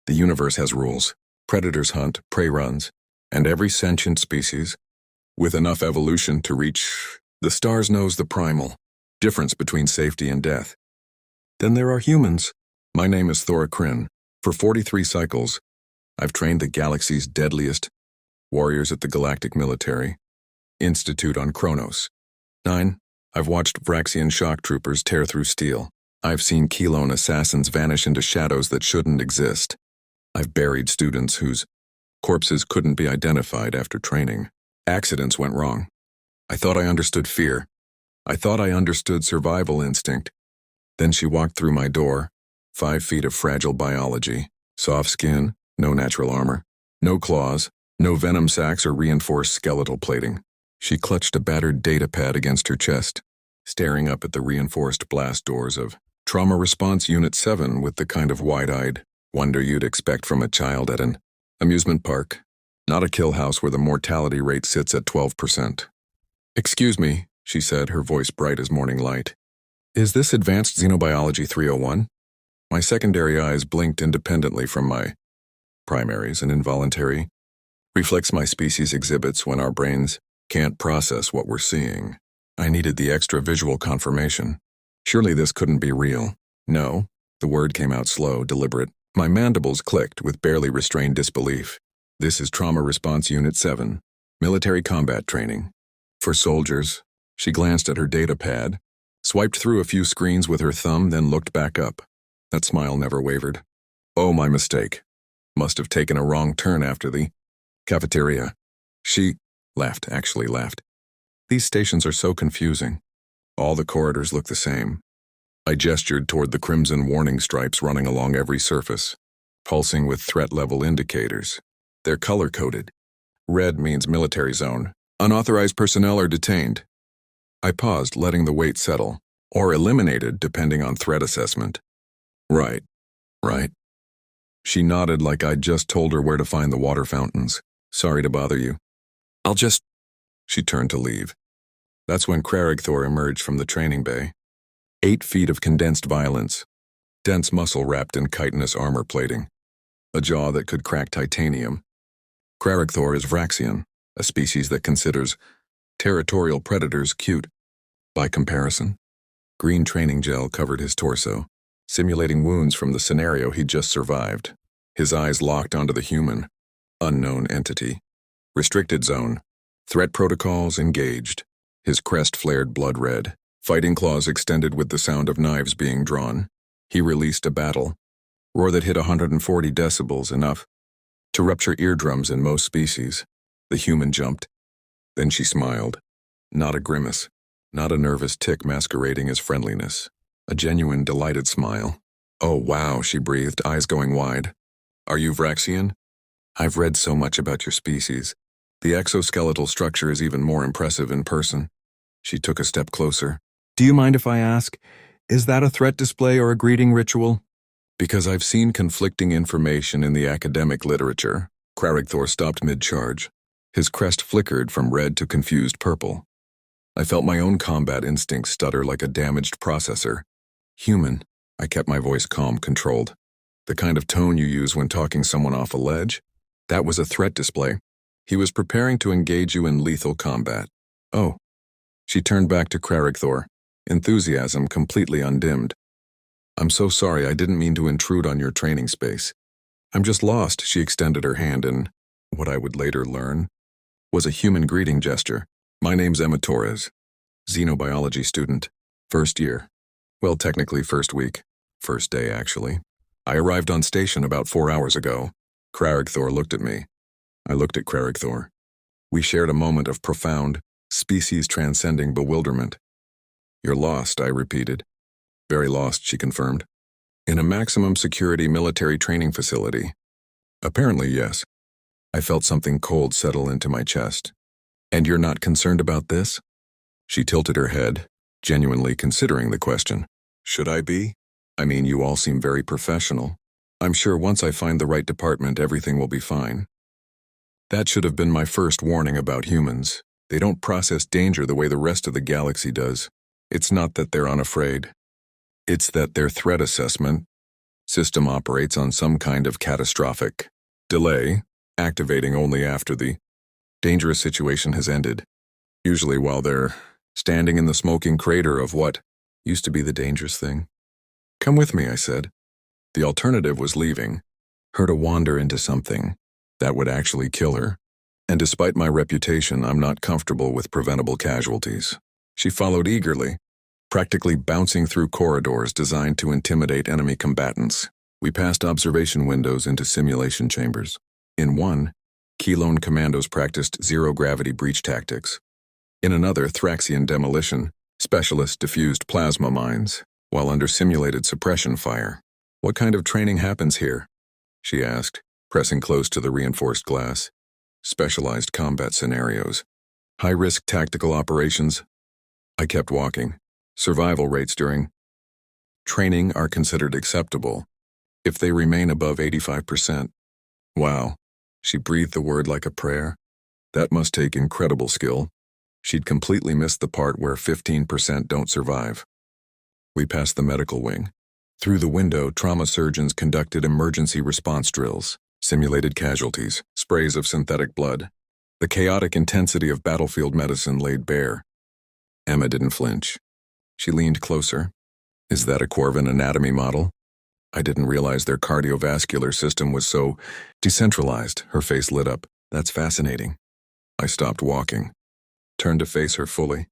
The universe has rules. Predators hunt, prey runs, and every sentient species, with enough evolution to reach the stars, knows the primal difference between safety and death. Then there are humans. My name is Thorakrin. For 43 cycles, I've trained the galaxy's deadliest warriors at the Galactic Military Institute on Kronos. 9. I've watched Vraxian shock troopers tear through steel. I've seen Kelone assassins vanish into shadows that shouldn't exist. I've buried students whose corpses couldn't be identified after training. Accidents went wrong. I thought I understood fear. I thought I understood survival instinct. Then she walked through my door, 5 feet of fragile biology, soft skin, no natural armor, no claws, no venom sacs or reinforced skeletal plating. She clutched a battered data pad against her chest, staring up at the reinforced blast doors of Trauma Response Unit 7 with the kind of wide-eyed wonder you'd expect from a child at an amusement park, not a kill house where the mortality rate sits at 12%. "Excuse me," she said, her voice bright as morning light. "Is this Advanced Xenobiology 301? My secondary eyes blinked independently from my primaries, an involuntary reflex my species exhibits when our brains can't process what we're seeing. I needed the extra visual confirmation. Surely this couldn't be real. No, the word came out slow, deliberate. My mandibles clicked with barely restrained disbelief. This is Trauma Response Unit 7, military combat training. For soldiers. She glanced at her data pad, swiped through a few screens with her thumb, then looked back up. That smile never wavered. Oh, my mistake. Must have taken a wrong turn after the cafeteria. She actually laughed. These stations are so confusing. All the corridors look the same. I gestured toward the crimson warning stripes running along every surface, pulsing with threat level indicators. They're color-coded. Red means military zone. Unauthorized personnel are detained. I paused, letting the weight settle, or eliminated depending on threat assessment. Right. She nodded like I'd just told her where to find the water fountains. Sorry to bother you. She turned to leave. That's when Crarigthor emerged from the training bay. 8 feet of condensed violence, dense muscle wrapped in chitinous armor plating, a jaw that could crack titanium. Crarigthor is Vraxian, a species that considers territorial predators cute. By comparison, green training gel covered his torso, simulating wounds from the scenario he'd just survived. His eyes locked onto the human, unknown entity. Restricted zone. Threat protocols engaged. His crest flared blood red. Fighting claws extended with the sound of knives being drawn. He released a battle roar that hit 140 decibels, enough to rupture eardrums in most species. The human jumped. Then she smiled. Not a grimace, not a nervous tick masquerading as friendliness. A genuine, delighted smile. "Oh, wow," she breathed, eyes going wide. "Are you Vraxian? I've read so much about your species. The exoskeletal structure is even more impressive in person." She took a step closer. "Do you mind if I ask, is that a threat display or a greeting ritual?" "Because I've seen conflicting information in the academic literature." Crarigthor stopped mid-charge. His crest flickered from red to confused purple. I felt my own combat instincts stutter like a damaged processor. "Human." I kept my voice calm, controlled. "The kind of tone you use when talking someone off a ledge? That was a threat display. He was preparing to engage you in lethal combat." "Oh." She turned back to Crarigthor, enthusiasm completely undimmed. "I'm so sorry, I didn't mean to intrude on your training space. I'm just lost." She extended her hand in what I would later learn was a human greeting gesture. "My name's Emma Torres, xenobiology student, first year. Well, technically first week. First day, actually. I arrived on station about 4 hours ago." Crarigthor looked at me. I looked at Crarigthor. We shared a moment of profound, species-transcending bewilderment. "You're lost," I repeated. "Very lost," she confirmed. "In a maximum security military training facility." "Apparently, yes." I felt something cold settle into my chest. "And you're not concerned about this?" She tilted her head, genuinely considering the question. "Should I be? I mean, you all seem very professional. I'm sure once I find the right department, everything will be fine." That should have been my first warning about humans. They don't process danger the way the rest of the galaxy does. It's not that they're unafraid. It's that their threat assessment System operates on some kind of catastrophic delay, activating only after the dangerous situation has ended, usually while they're standing in the smoking crater of what used to be the dangerous thing. Come with me, I said. The alternative was leaving her to wander into something that would actually kill her. And despite my reputation, I'm not comfortable with preventable casualties. She followed eagerly, practically bouncing through corridors designed to intimidate enemy combatants. We passed observation windows into simulation chambers. In one, Keylone commandos practiced zero-gravity breach tactics. In another, Vraxian demolition specialists diffused plasma mines, while under simulated suppression fire. "What kind of training happens here?" she asked, pressing close to the reinforced glass. "Specialized combat scenarios. High-risk tactical operations." I kept walking. Survival rates during training are considered acceptable if they remain above 85%. Wow, she breathed the word like a prayer. That must take incredible skill. She'd completely missed the part where 15% don't survive. We passed the medical wing. Through the window, trauma surgeons conducted emergency response drills, simulated casualties, sprays of synthetic blood. The chaotic intensity of battlefield medicine laid bare. Emma didn't flinch. She leaned closer. "Is that a Corvin anatomy model?" I didn't realize their cardiovascular system was so decentralized. Her face lit up. "That's fascinating." I stopped walking, turned to face her fully.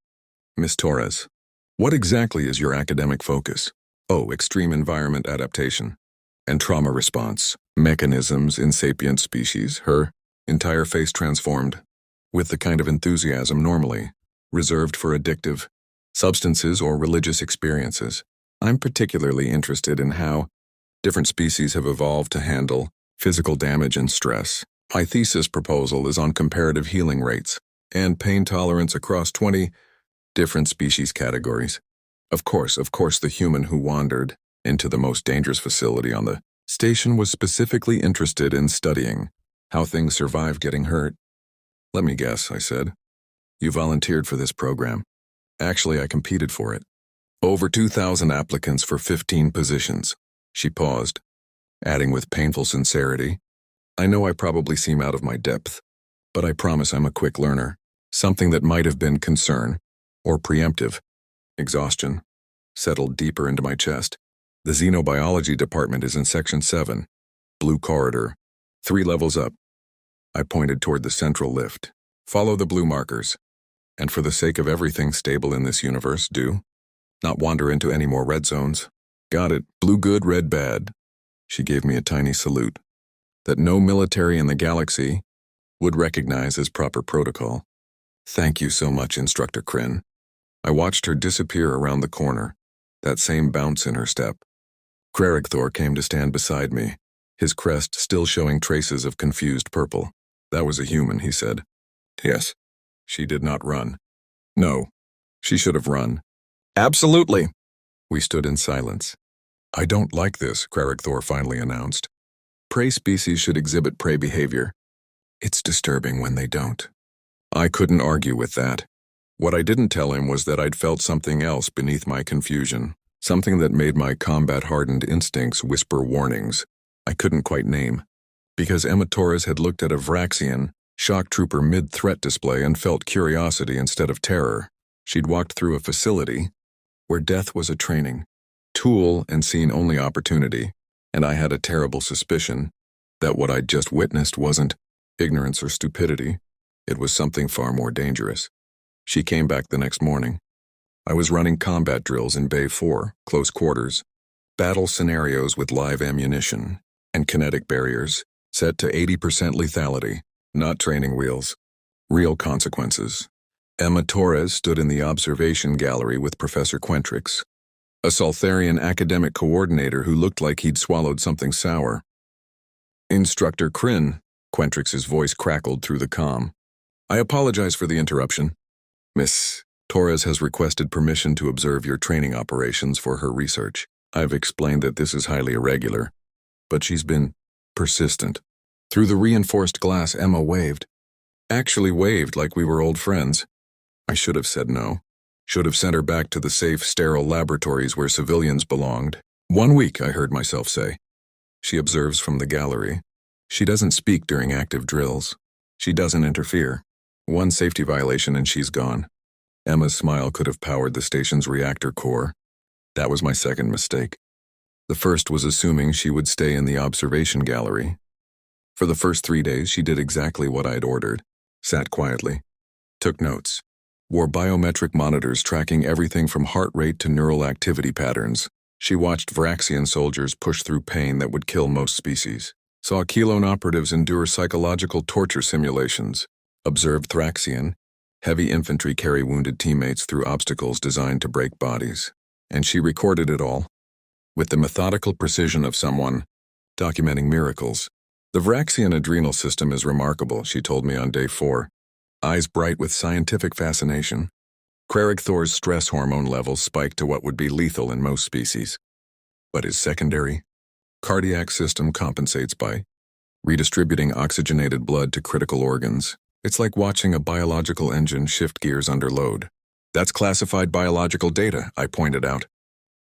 "Miss Torres, what exactly is your academic focus?" "Oh, extreme environment adaptation and trauma response mechanisms in sapient species." Her entire face transformed, with the kind of enthusiasm normally reserved for addictive substances or religious experiences. "I'm particularly interested in how different species have evolved to handle physical damage and stress. My thesis proposal is on comparative healing rates and pain tolerance across 20 different species categories. Of course, the human who wandered into the most dangerous facility on the station was specifically interested in studying how things survive getting hurt." "Let me guess," I said. "You volunteered for this program." "Actually, I competed for it. Over 2,000 applicants for 15 positions." She paused, adding with painful sincerity, "I know I probably seem out of my depth, but I promise I'm a quick learner." Something that might have been concern or preemptive exhaustion settled deeper into my chest. "The xenobiology department is in Section 7, blue corridor, 3 levels up." I pointed toward the central lift. "Follow the blue markers. And for the sake of everything stable in this universe, do not wander into any more red zones." "Got it. Blue good, red bad." She gave me a tiny salute that no military in the galaxy would recognize as proper protocol. "Thank you so much, Instructor Kryn." I watched her disappear around the corner, that same bounce in her step. Thor came to stand beside me, his crest still showing traces of confused purple. "That was a human," he said. "Yes." "She did not run." "No. She should have run." "Absolutely." We stood in silence. "I don't like this," Thor finally announced. "Prey species should exhibit prey behavior. It's disturbing when they don't." I couldn't argue with that. What I didn't tell him was that I'd felt something else beneath my confusion, something that made my combat-hardened instincts whisper warnings I couldn't quite name. Because Emma Torres had looked at a Vraxian shock trooper mid-threat display and felt curiosity instead of terror. She'd walked through a facility where death was a training tool and seen only opportunity, and I had a terrible suspicion that what I'd just witnessed wasn't ignorance or stupidity. It was something far more dangerous. She came back the next morning. I was running combat drills in Bay 4, close quarters, battle scenarios with live ammunition and kinetic barriers set to 80% lethality, not training wheels. Real consequences. Emma Torres stood in the observation gallery with Professor Quentrix, a Saltharian academic coordinator who looked like he'd swallowed something sour. "Instructor Kryn," Quentrix's voice crackled through the comm. "I apologize for the interruption. Miss Torres has requested permission to observe your training operations for her research. I've explained that this is highly irregular, but she's been persistent." Through the reinforced glass, Emma waved. Actually waved like we were old friends. I should have said no. Should have sent her back to the safe, sterile laboratories where civilians belonged. 1 week, I heard myself say. She observes from the gallery. She doesn't speak during active drills. She doesn't interfere. One safety violation and she's gone. Emma's smile could have powered the station's reactor core. That was my second mistake. The first was assuming she would stay in the observation gallery. For the first 3 days, she did exactly what I had ordered. Sat quietly. Took notes. Wore biometric monitors tracking everything from heart rate to neural activity patterns. She watched Vraxian soldiers push through pain that would kill most species. Saw Kelone operatives endure psychological torture simulations. Observed Vraxian, heavy infantry carry wounded teammates through obstacles designed to break bodies. And she recorded it all. With the methodical precision of someone documenting miracles. The Vraxian adrenal system is remarkable, she told me on day 4. Eyes bright with scientific fascination. Thor's stress hormone levels spiked to what would be lethal in most species. But his secondary cardiac system compensates by redistributing oxygenated blood to critical organs. It's like watching a biological engine shift gears under load. That's classified biological data, I pointed out.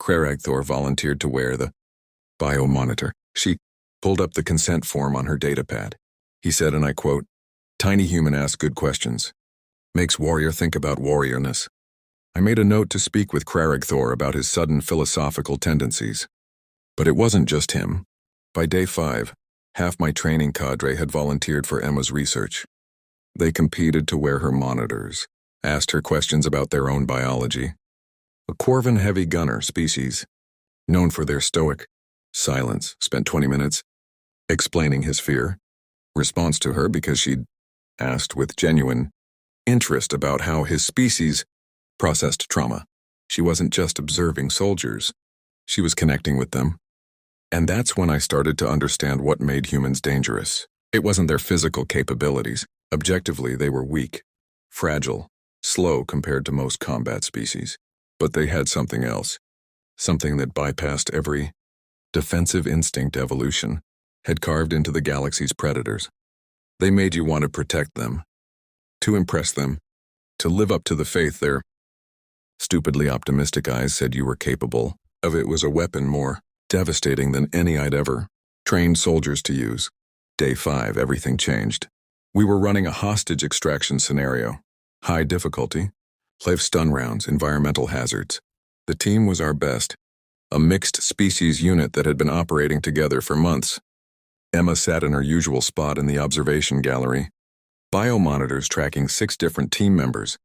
Thor volunteered to wear the biomonitor. She pulled up the consent form on her datapad. He said, and I quote, "Tiny human asks good questions. Makes warrior think about warriorness." I made a note to speak with Thor about his sudden philosophical tendencies. But it wasn't just him. By day 5, half my training cadre had volunteered for Emma's research. They competed to wear her monitors, asked her questions about their own biology. A Corvan heavy gunner species, known for their stoic silence, spent 20 minutes explaining his fear. Response to her because she'd asked with genuine interest about how his species processed trauma. She wasn't just observing soldiers, she was connecting with them. And that's when I started to understand what made humans dangerous. It wasn't their physical capabilities. Objectively, they were weak, fragile, slow compared to most combat species. But they had something else, something that bypassed every defensive instinct evolution, had carved into the galaxy's predators. They made you want to protect them, to impress them, to live up to the faith their stupidly optimistic eyes said you were capable of. It was a weapon more devastating than any I'd ever trained soldiers to use. Day 5, everything changed. We were running a hostage extraction scenario. High difficulty, life stun rounds, environmental hazards. The team was our best, a mixed species unit that had been operating together for months. Emma sat in her usual spot in the observation gallery. Biomonitors tracking 6 different team members.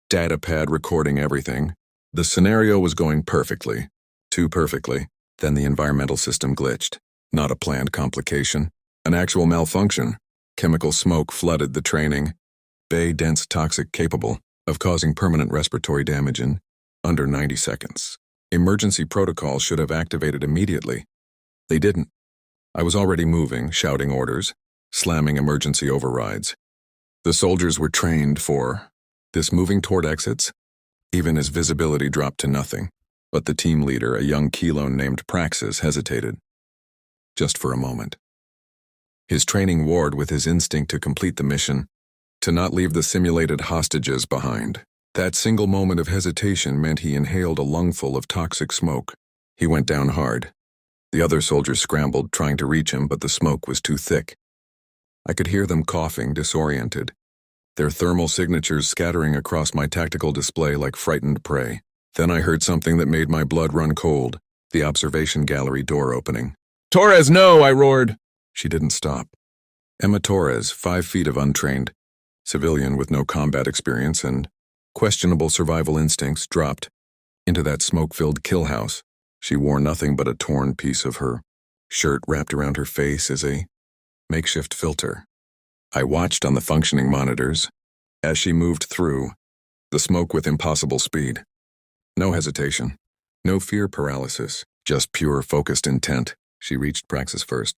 Datapad recording everything. The scenario was going perfectly. Too perfectly. Then the environmental system glitched. Not a planned complication. An actual malfunction. Chemical smoke flooded the training bay, dense toxic capable of causing permanent respiratory damage in under 90 seconds. Emergency protocols should have activated immediately. They didn't. I was already moving, shouting orders, slamming emergency overrides. The soldiers were trained for this, moving toward exits, even as visibility dropped to nothing. But the team leader, a young Kelone named Praxis, hesitated. Just for a moment. His training warred with his instinct to complete the mission, to not leave the simulated hostages behind. That single moment of hesitation meant he inhaled a lungful of toxic smoke. He went down hard. The other soldiers scrambled, trying to reach him, but the smoke was too thick. I could hear them coughing, disoriented, their thermal signatures scattering across my tactical display like frightened prey. Then I heard something that made my blood run cold, the observation gallery door opening. "Torres, no!" I roared. She didn't stop. Emma Torres, 5 feet of untrained, civilian with no combat experience and questionable survival instincts, dropped into that smoke-filled kill house. She wore nothing but a torn piece of her shirt wrapped around her face as a makeshift filter. I watched on the functioning monitors as she moved through the smoke with impossible speed. No hesitation, no fear paralysis, just pure focused intent. She reached Praxis first,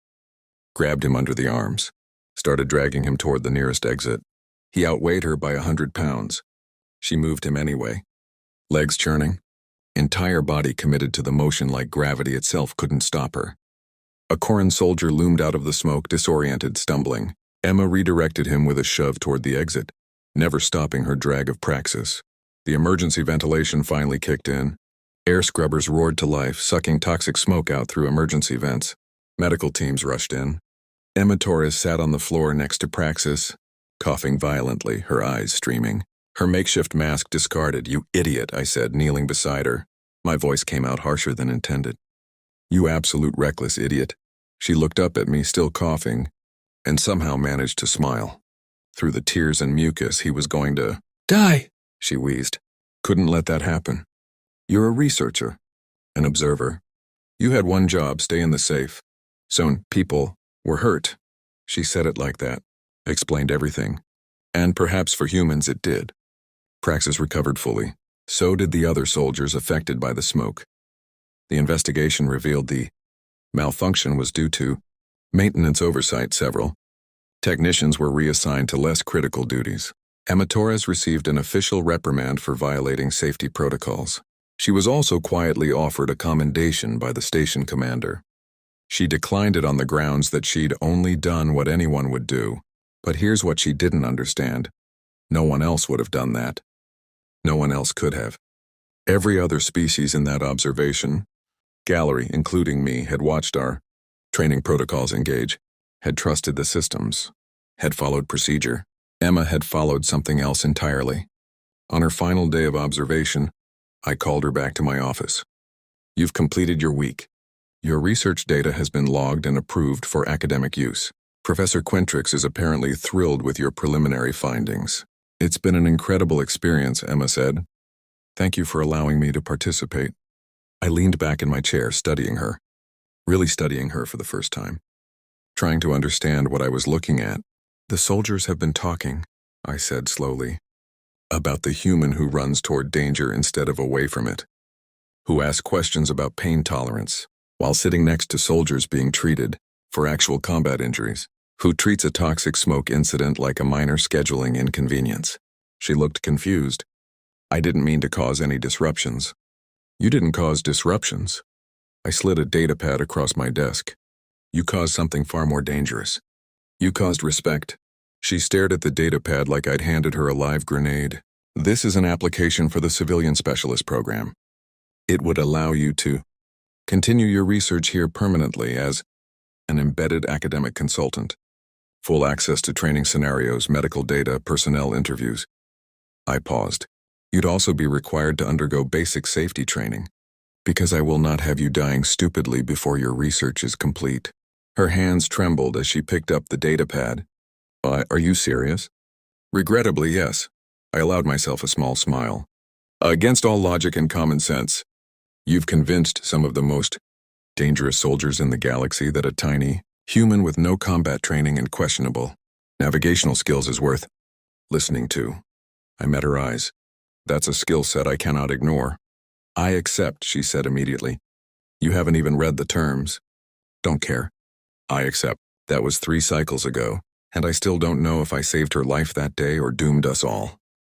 grabbed him under the arms, started dragging him toward the nearest exit. He outweighed her by 100 pounds. She moved him anyway, legs churning, entire body committed to the motion like gravity itself couldn't stop her. A Corran soldier loomed out of the smoke, disoriented, stumbling. Emma redirected him with a shove toward the exit, never stopping her drag of Praxis. The emergency ventilation finally kicked in. Air scrubbers roared to life, sucking toxic smoke out through emergency vents. Medical teams rushed in. Emma Torres sat on the floor next to Praxis, coughing violently, her eyes streaming. Her makeshift mask discarded. "You idiot," I said, kneeling beside her. My voice came out harsher than intended. "You absolute reckless idiot." She looked up at me, still coughing, and somehow managed to smile. Through the tears and mucus, he was going to die, she wheezed. "Couldn't let that happen. You're a researcher, an observer. You had one job, stay in the safe. So people were hurt." She said it like that, explained everything. And perhaps for humans it did. Praxis recovered fully. So did the other soldiers affected by the smoke. The investigation revealed the malfunction was due to maintenance oversight. Several technicians were reassigned to less critical duties. Emma Torres received an official reprimand for violating safety protocols. She was also quietly offered a commendation by the station commander. She declined it on the grounds that she'd only done what anyone would do. But here's what she didn't understand. No one else would have done that. No one else could have. Every other species in that observation gallery, including me, had watched our training protocols engage, had trusted the systems, had followed procedure. Emma had followed something else entirely. On her final day of observation, I called her back to my office. "You've completed your week. Your research data has been logged and approved for academic use. Professor Quintrix is apparently thrilled with your preliminary findings." "It's been an incredible experience," Emma said. "Thank you for allowing me to participate." I leaned back in my chair, studying her. Really studying her for the first time. Trying to understand what I was looking at. "The soldiers have been talking," I said slowly, "about the human who runs toward danger instead of away from it. Who asks questions about pain tolerance while sitting next to soldiers being treated for actual combat injuries. Who treats a toxic smoke incident like a minor scheduling inconvenience." She looked confused. "I didn't mean to cause any disruptions." "You didn't cause disruptions." I slid a datapad across my desk. "You caused something far more dangerous. You caused respect." She stared at the datapad like I'd handed her a live grenade. "This is an application for the Civilian Specialist Program. It would allow you to continue your research here permanently as an embedded academic consultant. Full access to training scenarios, medical data, personnel interviews." I paused. "You'd also be required to undergo basic safety training, because I will not have you dying stupidly before your research is complete." Her hands trembled as she picked up the datapad. Are you serious?" "Regrettably, yes." I allowed myself a small smile. "Against all logic and common sense, you've convinced some of the most dangerous soldiers in the galaxy that a tiny human with no combat training and questionable navigational skills is worth listening to." I met her eyes. "That's a skill set I cannot ignore." "I accept," she said immediately. "You haven't even read the terms." "Don't care." "I accept." That was 3 cycles ago, and I still don't know if I saved her life that day or doomed us all.